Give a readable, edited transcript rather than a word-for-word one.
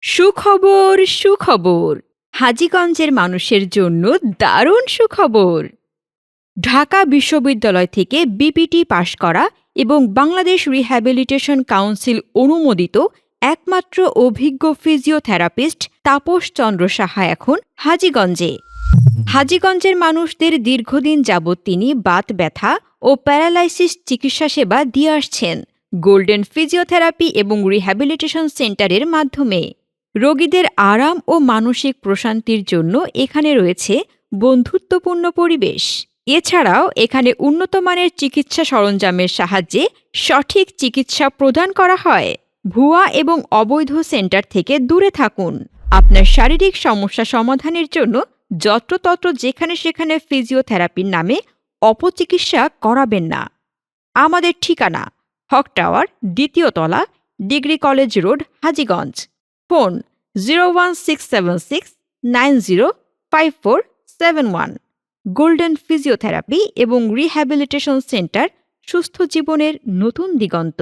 সুখবর সুখবর, হাজীগঞ্জের মানুষের জন্য দারুণ সুখবর। ঢাকা বিশ্ববিদ্যালয় থেকে বিপিটি পাশ করা এবং বাংলাদেশ রিহ্যাবিলিটেশন কাউন্সিল অনুমোদিত একমাত্র অভিজ্ঞ ফিজিওথেরাপিস্ট তাপস চন্দ্র সাহা এখন হাজীগঞ্জে। হাজীগঞ্জের মানুষদের দীর্ঘদিন যাবৎ তিনি বাত ব্যথা ও প্যারালাইসিস চিকিৎসা সেবা দিয়ে আসছেন গোল্ডেন ফিজিওথেরাপি এবং রিহ্যাবিলিটেশন সেন্টারের মাধ্যমে। রোগীদের আরাম ও মানসিক প্রশান্তির জন্য এখানে রয়েছে বন্ধুত্বপূর্ণ পরিবেশ। এছাড়াও এখানে উন্নতমানের চিকিৎসা সরঞ্জামের সাহায্যে সঠিক চিকিৎসা প্রদান করা হয়। ভুয়া এবং অবৈধ সেন্টার থেকে দূরে থাকুন। আপনার শারীরিক সমস্যা সমাধানের জন্য যত্রতত্র যেখানে সেখানে ফিজিওথেরাপির নামে অপচিকিৎসা করাবেন না। আমাদের ঠিকানা হক টাওয়ার, ২য় তলা, degree college road, Hajiganj. Phone 01676905471। Golden physiotherapy এবং রিহ্যাবিলিটেশন সেন্টার, সুস্থ জীবনের নতুন দিগন্ত।